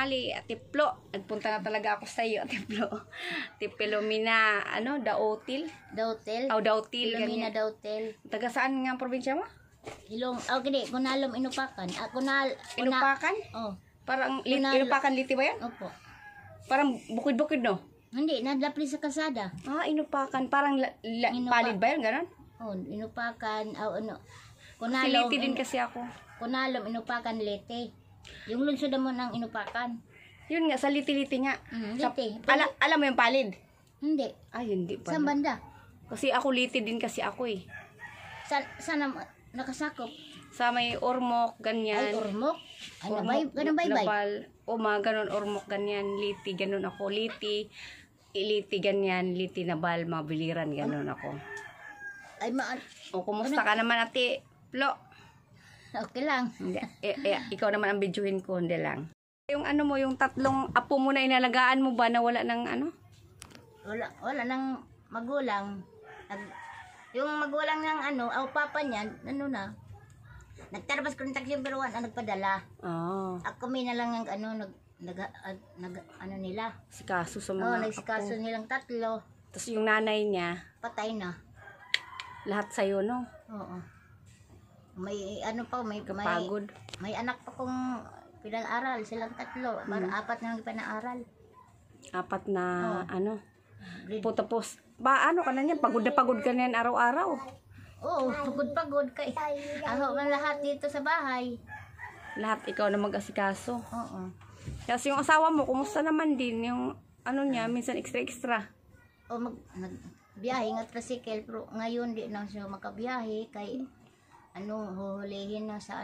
tanghali, Tiplo. Nagpunta na talaga ako sa iyo, Tiplo. Tipilomina, Dautil? Dautil. Dautil. Pilomina Dautil. Taga saan nga ang probinsya mo? Gini, Kunalom, Inupakan. Inupakan? Oh. Parang Inupakan Liti ba yan? Opo. Parang bukid-bukid, no? Hindi, nadlapli sa kalsada. Inupakan. Parang palid ba yan, gano'n? Oh, Inupakan, Kunalom. Liti din kasi ako. Kunalom, Inupakan, Liti. Yung lungsod mo ng Inupakan. Yun nga, sa Liti-Liti nga. Liti. Alam mo yung palid? Hindi. Hindi pa. Saan banda? Kasi ako Liti din kasi ako eh. Sana nakasakop? Sa may Ormoc, ganyan. Ay, Ormoc? Ay, ganun baybay? Ganun, Ormoc, ganyan. Liti, ganun ako. Liti, ganyan. Liti, Nabal, Mabiliran, ganun ako. Ay, kumusta ka naman, Ate Flo? Okay lang. Hindi. Ikaw naman ang videohin ko, hindi lang. Yung yung tatlong apo mo na inalagaan mo ba na wala ng Wala nang magulang. Yung magulang ng papa niyan, nagtarabas ko ng taxi pero nagpadala. Ako may na lang ang nila. Sikaso sa mga nagsikaso nilang tatlo. Tapos yung nanay niya, patay na. Lahat sa'yo, no? Oo. May kapagod. May anak pa kong pinag-aral, silang tatlo. Apat na lang pinag-aral. Apat na, tapos, ka na yan? Pagod na pagod ka na yan araw-araw. Oo, pagod kay. Ako man lahat dito sa bahay. Lahat ikaw na mag-asikaso. Oo. Kasi yung asawa mo, kumusta naman din? Yung niya, minsan extra. Biyahe nga tricycle, pero ngayon di na siya makabiyahe kay huhulihin na sa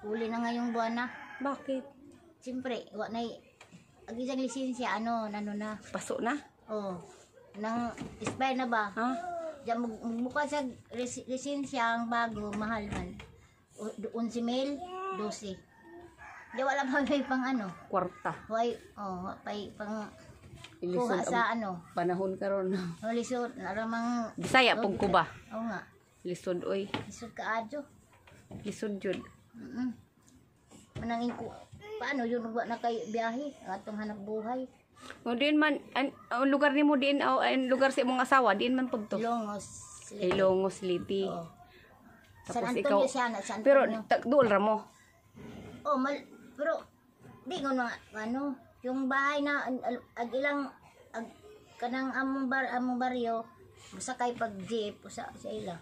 huli na ngayong buwan na. Bakit? Siyempre, agisang lisensya, na. Paso na? Oo. Nang expire na ba? Diyan magmukha sa lisensya ang bago, mahal man. 11,000, 12. Di wala pa may pang Kwarta. Pay pang ilisod sa panahon karon. Lisod, naramang Bisaya pug ko ba? Oo nga. Lisod oy. Lisod kaadyo. Lisod jud. Manangin ko. Paano yun na kayo biyahe? Atong hanap buhay. Diin man ang lugar nimo diin ang lugar sa imong asawa diin man pud to. Longos Liti. Tapos ikaw San pero duol ra mo. Pero di ko na yung bahay na kanang among baryo musakay pag jeep sa ila.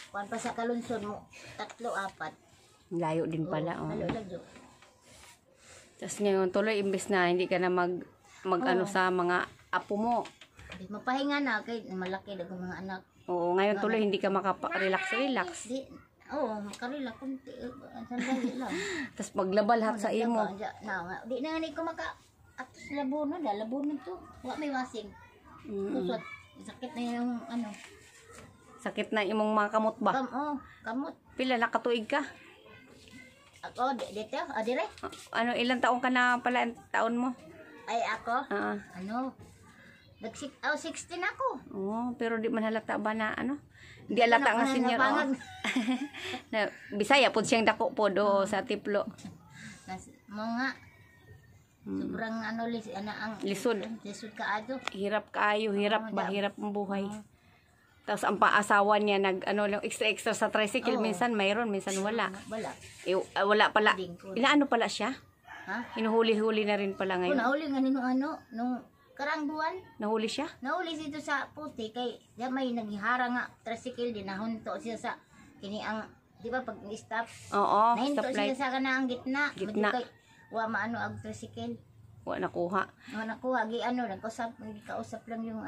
Kuan pa sa kalunsod mo 3, 4. Layo din pala. Layo. Tapos ngayon tuloy imbes na hindi ka na mag sa mga apo mo. Mapahinga na kay malaki daw mga anak. Oo, ngayon tuloy hindi ka makapa-relax. Makarelax kunti sandali lang. Tapos maglaba lahat sa imo. Di na ko atos labunon to. Wa may wasing. Kusot. Sakit na yung Sakit na imong mga kamot ba? Kamot. Pila na katuig ka? Ako, dito, dire? Ilang taon ka na pala taon mo? Ay, ako? 16 ako. Pero di man halata ba na Di halata nga senior. Na Bisaya pud siyang dako po sa Tiplo. Mga sobrang lisod. Lisod kaado. Hirap kaayo, hirap ang buhay. Tapos ang paasawa niya extra sa tricycle, minsan mayroon, minsan wala. Wala pala. Inaano pala siya? Hinuhuli-huli na rin pala ngayon. Nahuli nga nung karang buwan. Nahuli siya? Nahuli dito sa puti kay may naghihara nga tricycle din nahunto siya sa ang di ba pag stop? Oo, nahinto stoplight. siya sa kanang gitna. Kay wa ag tricycle. Wa nakuha. Nagkausap lang yung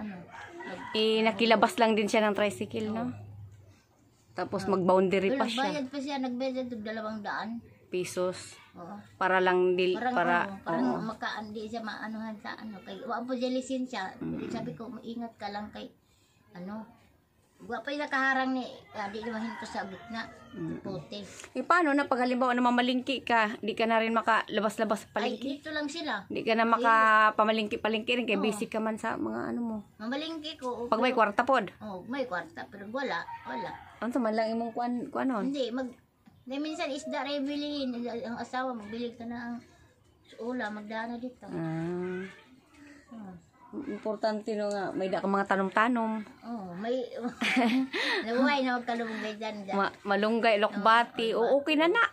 nakilabas lang din siya ng tricycle, no? Tapos mag-boundary pa siya. Nagbayad pa siya, nagbayad ng 200 pesos. Oo. Para lang parang makaandi siya maanuhan sa kay wa po siya lisensya. Sabi ko maingat ka lang kay wa pa yung nakaharang ni di naman hinto sa gitna. Puti. Paano na pag halimbawa na mamalingki ka, di ka na rin makalabas-labas sa palengke? Ay, dito lang sila. Di ka na makapamalingki-palengke rin kay busy ka man sa mga mo. Mamalingki ko. Pag may kwarta pod? May kwarta pero wala. Ano man lang imong kuan? Hindi, minsan isda rin bilihin. Ang asawa, magbilig ka na ang Ula, magdaan na dito. Importante no nga, may da ka mga tanom-tanom. May naway na magkalunggay dyan. Malunggay, lokbati, okay na na.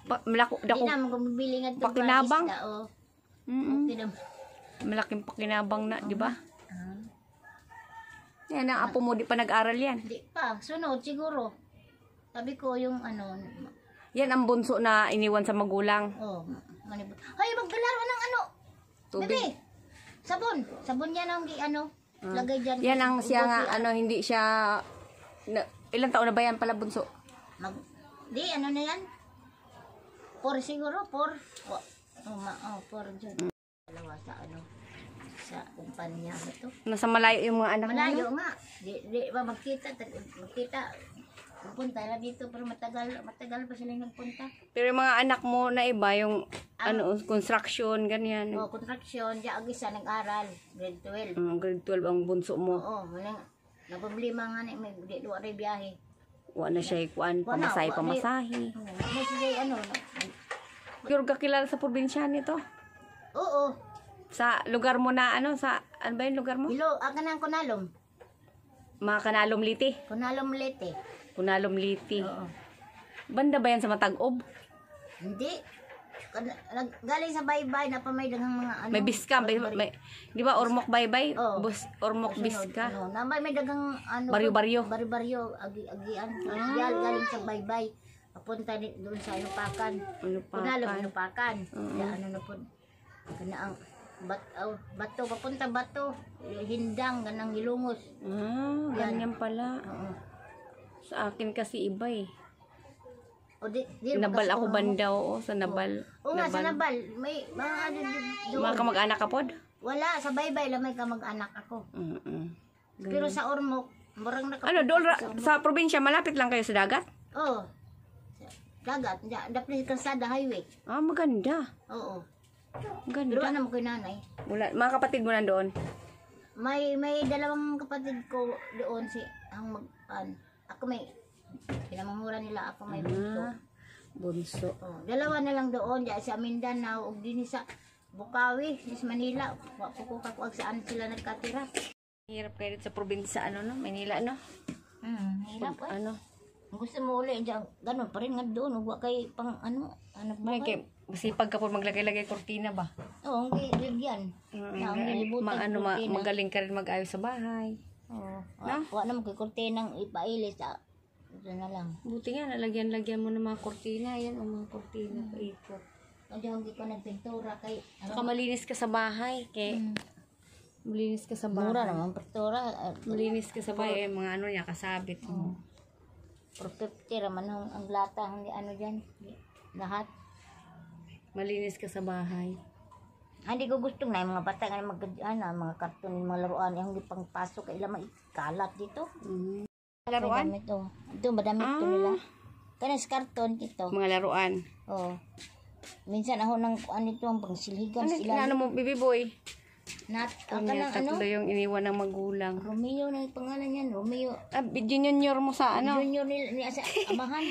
Malako, Hindi na, magmabili nga ito. Pakinabang. Okay na. Malaking pakinabang na, di ba? Yan ang apo mo, di pa nag-aral yan. Di pa, sunod siguro. Sabi ko yung Yan ang bunso na iniwan sa magulang. Manipot. Hay, magdalaro ng Tubig. Dali. Sabon yan ang lagay dyan. Yan ang siya nga, hindi siya, ilang taon na ba yan pala bunso? Di, na yan? 4 siguro, 4. 4 dyan. Dalawa sa kumpanya ito. Nasa malayo yung mga anak mo? Malayo nga. Di ba magkita, pupunta na dito, pero matagal pa sila nagpunta. Pero yung mga anak mo na iba, yung construction, ganyan. Construction, diyan isa nag-aral, grade 12. Grade 12 ang bunso mo. Naproblema nga may duwa rin biyahe. Wala na siya pamasahe. Pero kakilala sa probinsya nito? Oo. Sa lugar mo na ano ba yung lugar mo? Kanang Kunalom. Mga Kanalom Liti. Kunalom Liti. Oo. Banda ba yan sa Matag-ob? Hindi. Galing sa baybay na pa may daghang mga may biska, di ba Ormoc baybay? Ormoc biska. May daghang baryo-baryo. Baryo-baryo, agian. Galing sa baybay. Papunta doon sa Inupakan. Kunalom Inupakan. Na po. Kana ang bato, papunta bato. Hindang, ganang Hilungos. Ganyan pala. Sa akin kasi iba eh. Nabal ako banda sa Nabal. Nga, sa Nabal. May mga doon. Mga kamag-anak ka pod? Wala, sa baybay lang may kamag-anak ako. Pero sa Ormoc, marang doon sa probinsya, malapit lang kayo sa dagat? Dagat. Dapat sa kalsada, highway. Maganda. Oo. Ganda. Pero ano mo kay nanay? Wala. Mga kapatid mo nandoon? May dalawang kapatid ko doon ako may pinamamura nila ako may bunso. Dalawa na lang doon diya sa Mindanao ug dinhi sa Bukawi, sa Manila. Wa ko kakuag saan sila nagkatira. Hirap kayo sa probinsya Manila Hirap gusto mo uli diyan ganun pa rin nga doon ug wa kay pang may kay masipag ka po maglagay-lagay kortina ba? Oo, yan. Magaling ka rin mag-ayos sa bahay. Wa na mo kay kortinang ipailis ito na lang. Buti nga, nalagyan-lagyan mo ng mga kortina. Yan, ang mga kortina paikot. Hindi ko nagpintura kay... Saka malinis ka sa bahay. Malinis ka sa bahay. Mura naman, pintura. Malinis ka sa bahay. Mga niya, kasabit mo. For 50 naman ang lata. Hindi dyan. Lahat. Malinis ka sa bahay. Hindi ko gusto na yung mga bata nga mga karton, mga laruan. Yung hindi pang pasok. Kailan maikalat dito. Laruan? Ito, madamit to nila. Kanas karton ito. Mga laruan. Minsan ako nang ito ang pangsilhigan sila. Ano mo, baby boy? Tatlo yung iniwan ng magulang. Romeo na yung pangalan yan. Romeo. Junior mo sa Junior niya sa amahan.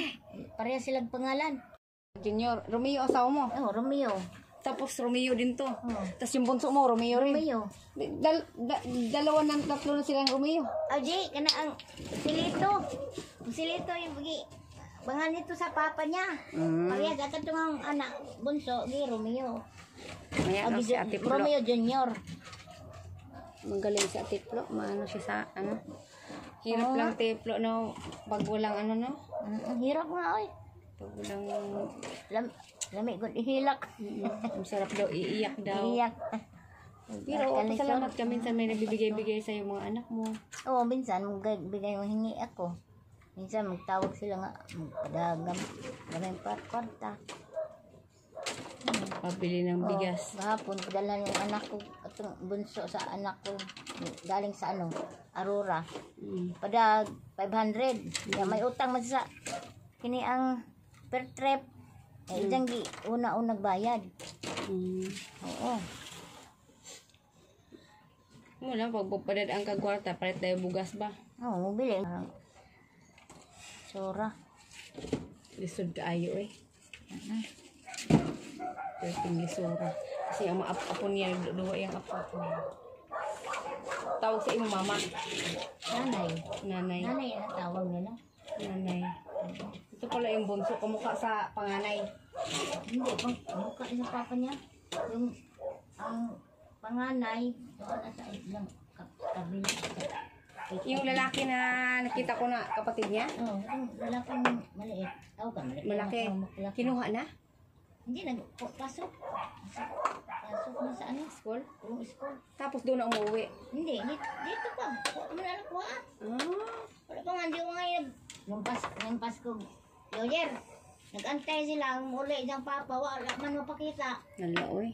Pareha silang pangalan. Junior. Romeo asawa mo? Romeo. Tapos Romeo din to. Tapos yung bunso mo, Romeo rin. Romeo. Tatlo na silang Romeo. Di, kana ang Silito yung bagi. Bangal nito sa papa niya. Parehas agad itong anak bunso, Romeo. Si Ate Plo. Romeo Junior. Magaling si Ate Plo. Maano siya sa Hirap lang Ate Plo pag walang Hirap nga oy. Pag walang Lamig ko ihilak. Masarap daw, iiyak daw. Iiyak. Pero salamat ka minsan may nabibigay-bigay sa yung mga anak mo. Oo, minsan magbigay mo hingi ako. Minsan magtawag sila nga magpadagam. Maraming kwarta. Pabili ng bigas. Gahapon, padala yung anak ko, itong bunso sa anak ko, galing sa Aurora. Padag 500. May utang man sa kini ang per trip. Diyan una-unang bayad. Oo. Mula, pagpapadad ang kagwarta, palit tayo bugas ba? Oo, mabili. Sura. Lisod ka ayo Perting lisura. Kasi ang mga apo niya, duwa yung apo niya. Tawag sa imo mama. Nanay. Nanay. Nanay ang tawag nila. Nanay. Ito pala yung bunso, kamukha sa panganay. Hindi, mukha sa papa niya. Yung ang panganay, doon na sa ilang kabila. Yung lalaki na nakita ko na kapatid niya, Oo, yung lalaking maliit. Tawag ka, maliit. malaki. Malaki. Kinuha na? Hindi, nagpasok. Pasok na sa ano? School? Yung school. Tapos doon na umuwi. Hindi, dito pa. Wala mo na anak ko ah. Wala pa nga, hindi ko nga yung Pasko, New Year. Nag-antay sila, muli siyang papa, wala man mapakita. Nalaoy.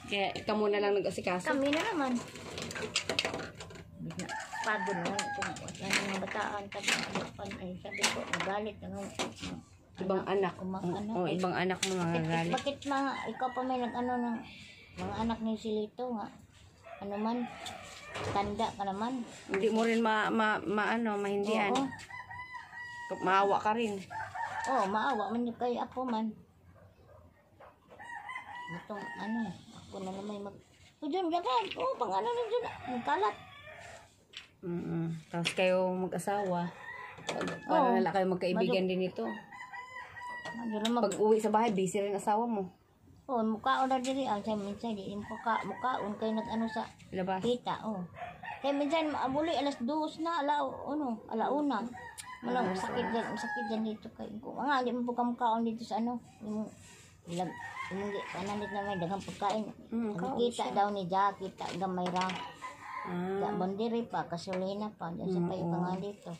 Kaya ikaw muna lang nag-asikaso. Kami na naman. Pagod na kung ano yung bataan, ay sabi ko, magalit na Ibang anak. Oh, ibang anak mo mga galit. Bakit mga, ikaw pa may nag-ano ng mga anak ni Silito nga? Ano man, tanda ka naman. Hindi mo rin mahindihan. Oo. Maawa ka rin. Oo, maawa man yung kay Apo man. Itong ano, ako na naman mag... O dyan, dapat. Oo, pang ano na dyan. Magkalat. Tapos kayo mag-asawa. Paano na kayo magkaibigan din ito? Pag uwi sa bahay, busy rin asawa mo. Oo, mukhaon na diri. Ang sa minsan, di mukhaon kayo nag-ano sa Labas. kita. Oo. Kaya minsan, abuli, alas 2 na, alauna. Malang sakit dyan dito kayo. Mga, di mo po kamukhaon dito sa ano. Yung kananit na may dagang pagkain. Kita daw ni Jack, kita gamay ra. Bandiri pa, kasulina pa. Diyan sa payo ka nga dito.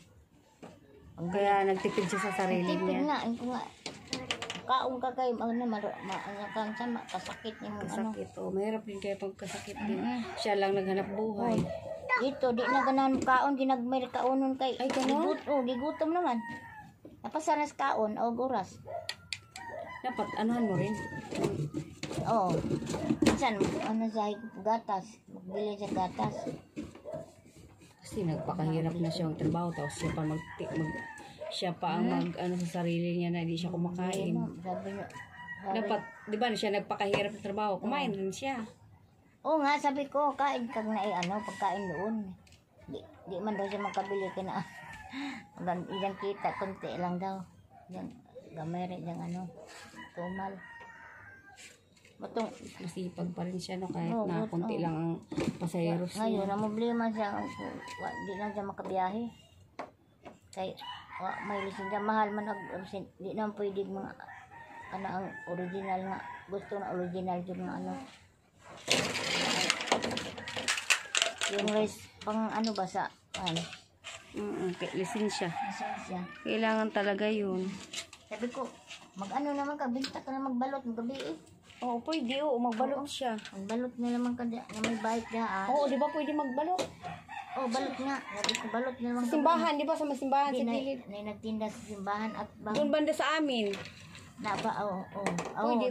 Kaya nagtipid siya sa sarili Tipid niya. na. Kaong ka kayo, kasakit niya mo. Kasakit. Mahirap din kaya pagkasakit din. Siya lang naghanap buhay. Dito, di na ganahan kaon, ginagmay kaunon kay. Ay, gano'n? Gigutom naman. Napasanas kaon, o oras. Dapat, anuhan mo rin. Oo. Minsan, sa gatas. Magbili sa gatas. Kasi nagpakahirap na siya ang trabaho. Tapos siya pa ang sa sarili niya na hindi siya kumakain. Sabi niya. Dapat, di ba, siya nagpakahirap ng trabaho. Kumain rin siya. Oo nga, sabi ko, kain kang pagkain doon. Di man daw siya magkabili ka na. Ilang kita, konti lang daw. Yan, gamay rin yung tumal. Batong, Masipag pa rin siya, no? Kahit na konti lang ang pasayeros niya. ngayon, ang problema siya, di lang siya makabiyahe. Kaya, may lisensa, mahal man di naman pwede mga, ang original nga, gusto na original dyan nga yung rice, pang ba sa, Lisensya. lisensya. Kailangan talaga yun. Sabi ko, naman ka, binta ka na magbalot, magabi Oo, pwede. Magbalot siya. Magbalot na naman ka na may bike na Oo, di ba pwede magbalot? balot nga. Sabi ko, balot na naman ka. Simbahan, di ba? Sa masimbahan sa Hindi, gilid. na nagtinda sa simbahan at Doon banda sa amin.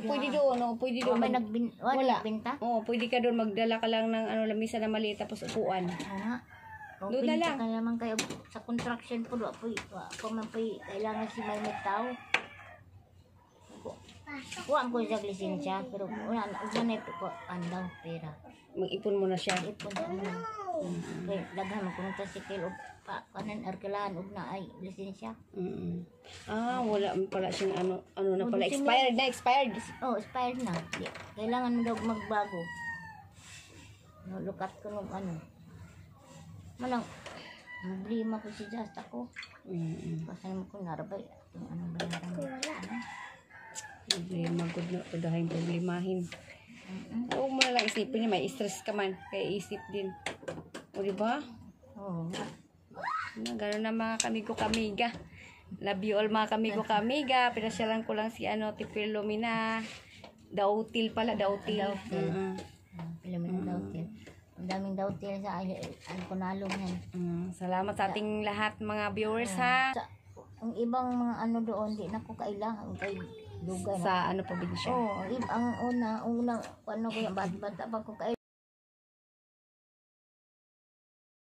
Pwede doon. Pwede doon. May nagbinta? Oo, pwede ka doon. Magdala ka lang ng lamisa na maliit tapos upuan. Oo nga. Doon na lang. Ka naman kayo sa construction po doon. Kung man po kailangan si may tao. Kuhaan ko siya lisensya. Pero una na po andaw pera. Mag-ipon mo na siya. Ipon sa mga. Kaya daghan magpunta si Kilo. Kanan arkilahan og na ay lisensya. Wala pala siyang na pala. Expired. Oh, expired na. Kailangan mo daw magbago. Lukat ko nung Malang, problema ko si Just ako. Kasi naman ko narabay. Yung bayaran mo. Problema, good na. Kudahin problemahin. Huwag mo na lang isipin niya. May stress ka man. Kaya isip din. O, diba? Oo. Gano'n na mga kamigo-kamiga. Love you all mga kamigo-kamiga. Pinasyalan ko lang si Tipil Lumina. Dautil pala. Dautil. Pilomina Dautil. Ang daming Dautil sa Kunalong yan. Salamat sa ating lahat mga viewers ha. Ang ibang mga doon, di na ko kailangan kay Dugay. Sa probinsya? Oo, ang una, ko yung bata pa ko kailangan.